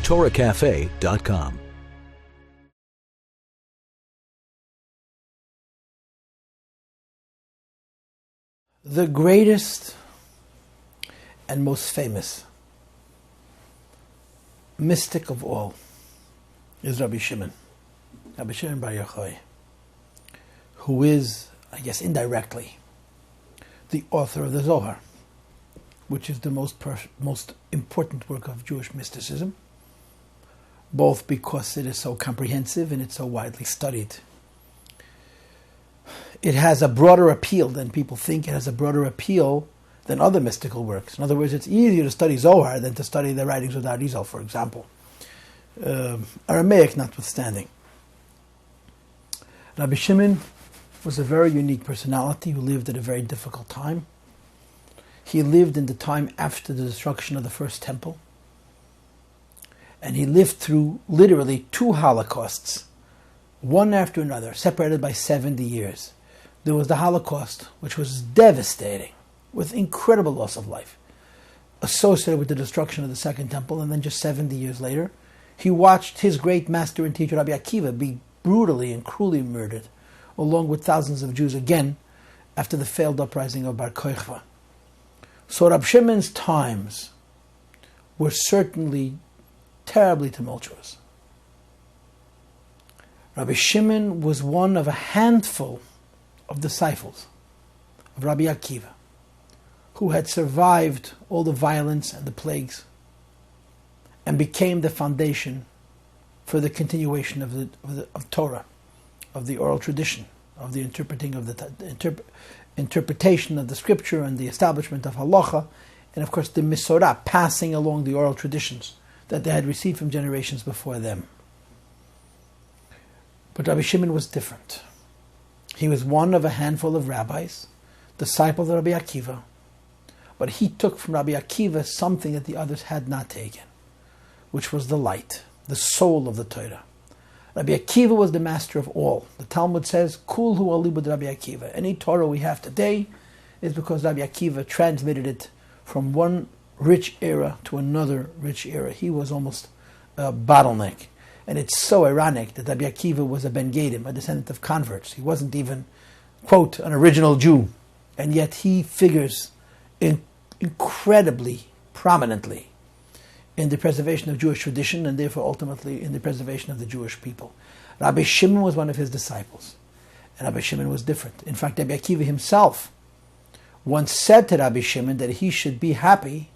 TorahCafe.com. The greatest and most famous mystic of all is Rabbi Shimon Bar Yochai, who is, I guess indirectly, the author of the Zohar, which is the most important work of Jewish mysticism, both because it is so comprehensive and it's so widely studied. It has a broader appeal than people think. It has a broader appeal than other mystical works. In other words, it's easier to study Zohar than to study the writings of the Arizal, for example, Aramaic notwithstanding. Rabbi Shimon was a very unique personality who lived at a very difficult time. He lived in the time after the destruction of the first temple, and he lived through literally 2 Holocausts, one after another, separated by 70 years. There was the Holocaust, which was devastating, with incredible loss of life, associated with the destruction of the Second Temple, and then just 70 years later, he watched his great master and teacher Rabbi Akiva be brutally and cruelly murdered, along with thousands of Jews again, after the failed uprising of Bar Kokhba. So Rabbi Shimon's times were certainly terribly tumultuous. Rabbi Shimon was one of a handful of disciples of Rabbi Akiva who had survived all the violence and the plagues and became the foundation for the continuation of Torah, of the oral tradition, of the interpretation of the scripture and the establishment of halacha, and of course the misorah, passing along the oral traditions that they had received from generations before them. But Rabbi Shimon was different. He was one of a handful of rabbis, disciples of Rabbi Akiva, but he took from Rabbi Akiva something that the others had not taken, which was the light, the soul of the Torah. Rabbi Akiva was the master of all. The Talmud says, Kul hu alibud Rabbi Akiva. Any Torah we have today is because Rabbi Akiva transmitted it from one rich era to another rich era. He was almost a bottleneck. And it's so ironic that Rabbi Akiva was a Ben Gadim, a descendant of converts. He wasn't even, quote, an original Jew. And yet he figures incredibly prominently in the preservation of Jewish tradition and therefore ultimately in the preservation of the Jewish people. Rabbi Shimon was one of his disciples. And Rabbi Shimon was different. In fact, Rabbi Akiva himself once said to Rabbi Shimon that he should be happy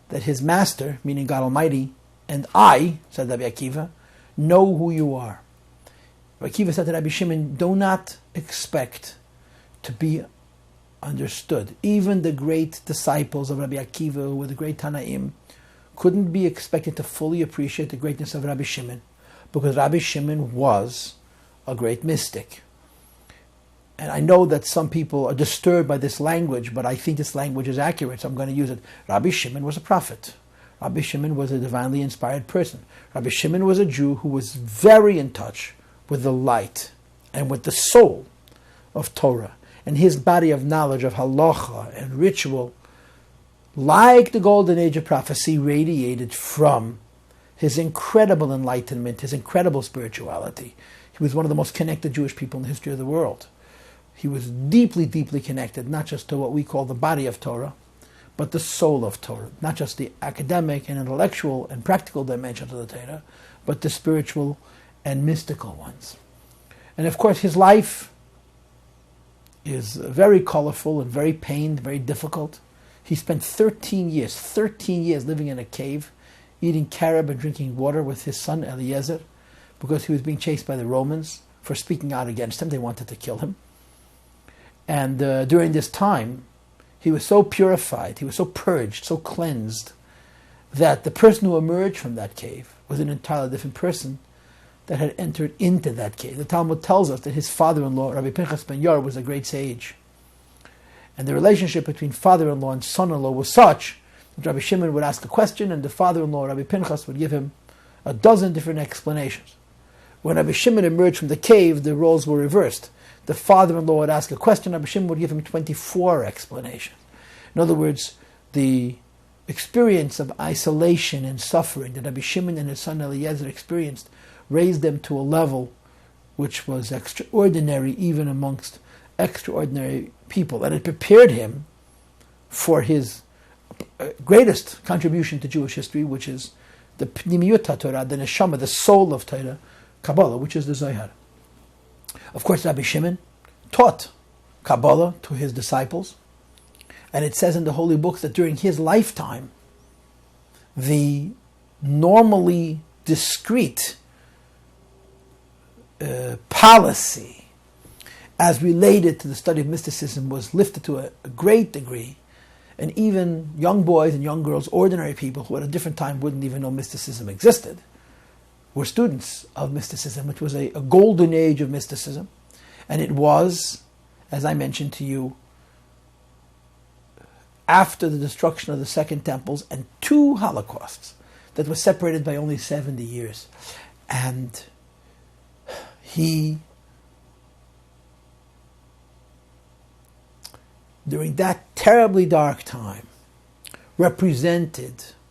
that his master, meaning God Almighty, and I, said Rabbi Akiva, know who you are. Rabbi Akiva said to Rabbi Shimon, do not expect to be understood. Even the great disciples of Rabbi Akiva, who were the great Tanaim, couldn't be expected to fully appreciate the greatness of Rabbi Shimon, because Rabbi Shimon was a great mystic. And I know that some people are disturbed by this language, but I think this language is accurate, so I'm going to use it. Rabbi Shimon was a prophet. Rabbi Shimon was a divinely inspired person. Rabbi Shimon was a Jew who was very in touch with the light and with the soul of Torah. And his body of knowledge of halacha and ritual, like the golden age of prophecy, radiated from his incredible enlightenment, his incredible spirituality. He was one of the most connected Jewish people in the history of the world. He was deeply, deeply connected, not just to what we call the body of Torah, but the soul of Torah. Not just the academic and intellectual and practical dimensions of the Torah, but the spiritual and mystical ones. And of course, his life is very colorful and very pained, very difficult. He spent 13 years living in a cave, eating carob and drinking water with his son Eliezer, because he was being chased by the Romans for speaking out against him. They wanted to kill him. And during this time, he was so purified, he was so purged, so cleansed, that the person who emerged from that cave was an entirely different person that had entered into that cave. The Talmud tells us that his father-in-law, Rabbi Pinchas ben Yair, was a great sage. And the relationship between father-in-law and son-in-law was such that Rabbi Shimon would ask a question and the father-in-law, Rabbi Pinchas, would give him a dozen different explanations. When Rabbi Shimon emerged from the cave, the roles were reversed. The father-in-law would ask a question, Rabbi Shimon would give him 24 explanations. In other words, the experience of isolation and suffering that Rabbi Shimon and his son Eliezer experienced raised them to a level which was extraordinary even amongst extraordinary people. And it prepared him for his greatest contribution to Jewish history, which is the Pnimiyut HaTorah, the Neshama, the soul of Torah, Kabbalah, which is the Zohar. Of course, Rabbi Shimon taught Kabbalah to his disciples, and it says in the holy books that during his lifetime, the normally discreet policy as related to the study of mysticism was lifted to a great degree, and even young boys and young girls, ordinary people who at a different time wouldn't even know mysticism existed, were students of mysticism, which was a golden age of mysticism. And it was, as I mentioned to you, after the destruction of the Second Temples and 2 Holocausts that were separated by only 70 years. And he, during that terribly dark time,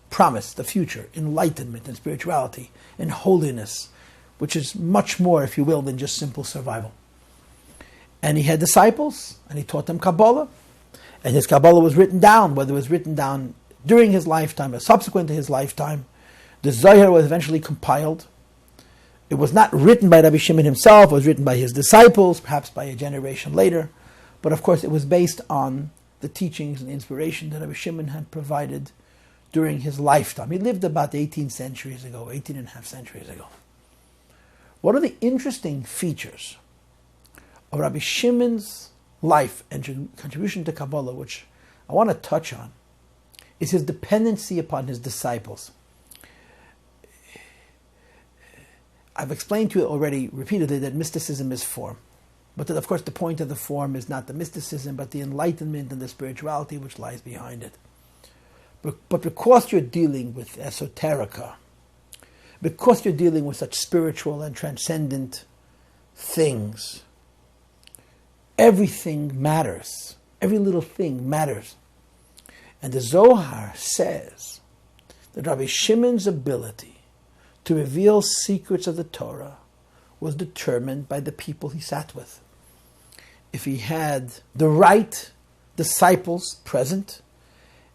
promised the future, enlightenment and spirituality and holiness, which is much more, if you will, than just simple survival. And he had disciples, and he taught them Kabbalah, and his Kabbalah was written down, whether it was written down during his lifetime or subsequent to his lifetime. The Zohar was eventually compiled. It was not written by Rabbi Shimon himself, it was written by his disciples, perhaps by a generation later, but of course it was based on the teachings and inspiration that Rabbi Shimon had provided during his lifetime. He lived about 18 centuries ago, 18 and a half centuries ago. One of the interesting features of Rabbi Shimon's life and contribution to Kabbalah, which I want to touch on, is his dependency upon his disciples. I've explained to you already repeatedly that mysticism is form. But that, of course, the point of the form is not the mysticism, but the enlightenment and the spirituality which lies behind it. But because you're dealing with esoterica, because you're dealing with such spiritual and transcendent things, everything matters. Every little thing matters. And the Zohar says that Rabbi Shimon's ability to reveal secrets of the Torah was determined by the people he sat with. If he had the right disciples present,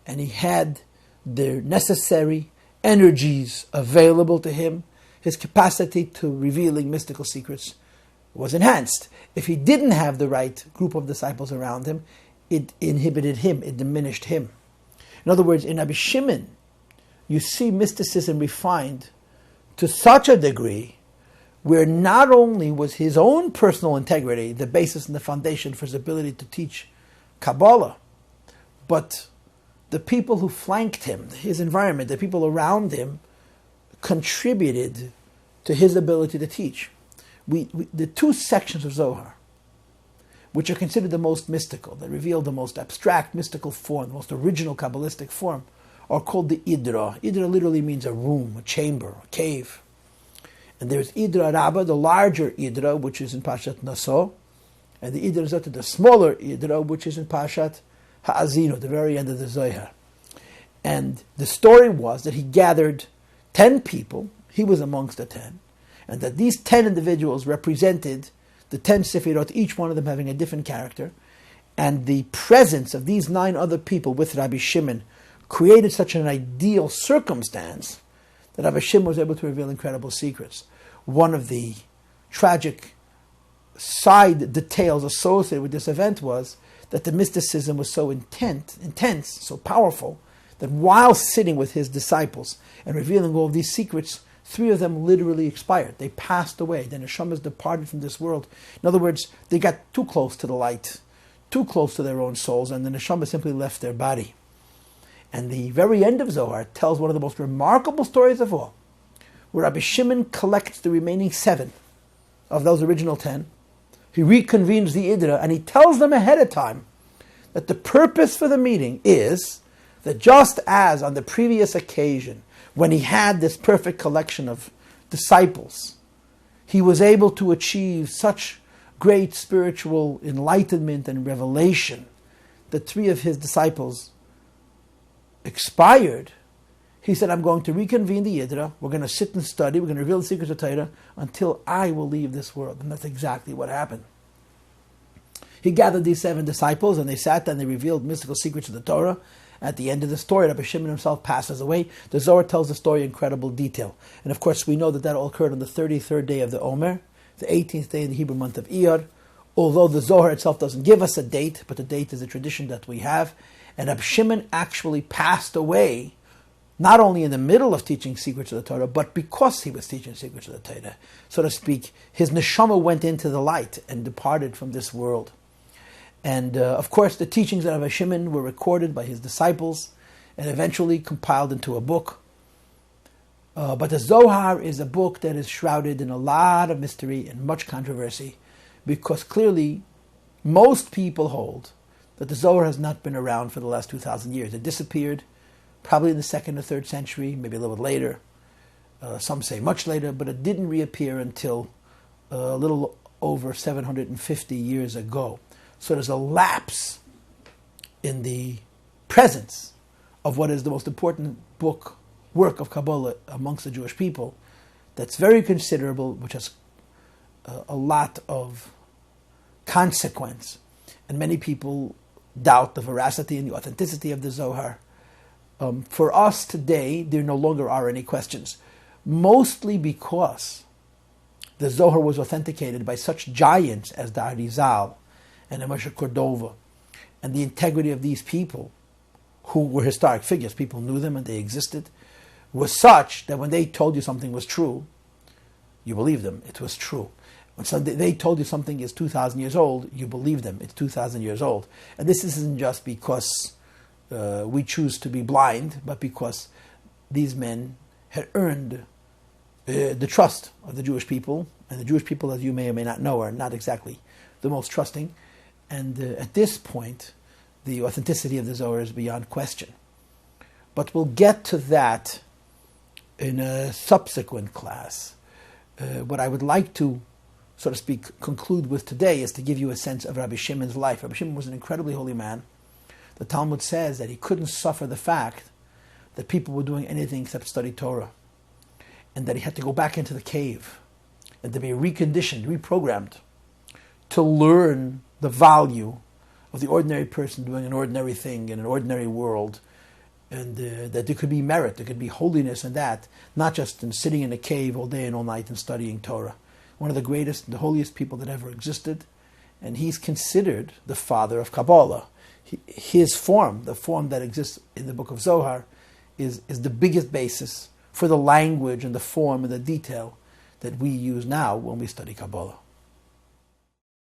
and he had the necessary energies available to him, his capacity to revealing mystical secrets was enhanced. If he didn't have the right group of disciples around him, it inhibited him, it diminished him. In other words, in Rabbi Shimon, you see mysticism refined to such a degree where not only was his own personal integrity the basis and the foundation for his ability to teach Kabbalah, but the people who flanked him, his environment, the people around him, contributed to his ability to teach. The 2 sections of Zohar, which are considered the most mystical, that reveal the most abstract mystical form, the most original Kabbalistic form, are called the Idra. Idra literally means a room, a chamber, a cave. And there's Idra Rabbah, the larger Idra, which is in Pashat Naso, and the Idra Zot, the smaller Idra, which is in Pashat Ha'azino, the very end of the Zohar. And the story was that he gathered 10 people, he was amongst the 10, and that these 10 individuals represented the 10 Sefirot, each one of them having a different character, and the presence of these 9 other people with Rabbi Shimon created such an ideal circumstance that Rabbi Shimon was able to reveal incredible secrets. One of the tragic side details associated with this event was that the mysticism was so intense, so powerful, that while sitting with his disciples and revealing all of these secrets, 3 of them literally expired. They passed away. The neshamas departed from this world. In other words, they got too close to the light, too close to their own souls, and the neshama simply left their body. And the very end of Zohar tells one of the most remarkable stories of all, where Rabbi Shimon collects the remaining 7 of those original 10. He reconvenes the Idra, and he tells them ahead of time that the purpose for the meeting is that just as on the previous occasion, when he had this perfect collection of disciples, he was able to achieve such great spiritual enlightenment and revelation that 3 of his disciples expired, he said, I'm going to reconvene the Yidra, we're going to sit and study, we're going to reveal the secrets of Torah until I will leave this world. And that's exactly what happened. He gathered these 7 disciples and they sat and they revealed mystical secrets of the Torah. At the end of the story, Rabbi Shimon himself passes away. The Zohar tells the story in incredible detail. And of course, we know that all occurred on the 33rd day of the Omer, the 18th day of the Hebrew month of Iyar. Although the Zohar itself doesn't give us a date, but the date is a tradition that we have. And Rabbi Shimon actually passed away, not only in the middle of teaching secrets of the Torah, but because he was teaching secrets of the Torah. So to speak, his neshama went into the light and departed from this world. And of course, the teachings of Rabbi Shimon were recorded by his disciples and eventually compiled into a book. But the Zohar is a book that is shrouded in a lot of mystery and much controversy, because clearly most people hold that the Zohar has not been around for the last 2,000 years. It disappeared probably in the 2nd or 3rd century, maybe a little bit later. Some say much later, but it didn't reappear until a little over 750 years ago. So there's a lapse in the presence of what is the most important work of Kabbalah amongst the Jewish people that's very considerable, which has a lot of consequence. And many people doubt the veracity and the authenticity of the Zohar. For us today, there no longer are any questions, mostly because the Zohar was authenticated by such giants as the Arizal and the Moshe Cordova, and the integrity of these people, who were historic figures, people knew them and they existed, was such that when they told you something was true, you believed them, it was true. When they told you something is 2,000 years old, you believe them, it's 2,000 years old. And this isn't just because we choose to be blind, but because these men had earned the trust of the Jewish people, and the Jewish people, as you may or may not know, are not exactly the most trusting. And at this point, the authenticity of the Zohar is beyond question. But we'll get to that in a subsequent class. What I would like to, so to speak, conclude with today is to give you a sense of Rabbi Shimon's life. Rabbi Shimon was an incredibly holy man. The Talmud says that he couldn't suffer the fact that people were doing anything except study Torah, and that he had to go back into the cave and to be reconditioned, reprogrammed, to learn the value of the ordinary person doing an ordinary thing in an ordinary world, and that there could be merit, there could be holiness in that, not just in sitting in a cave all day and all night and studying Torah. One of the greatest and the holiest people that ever existed, and he's considered the father of Kabbalah. His form, the form that exists in the book of Zohar, is the biggest basis for the language and the form and the detail that we use now when we study Kabbalah.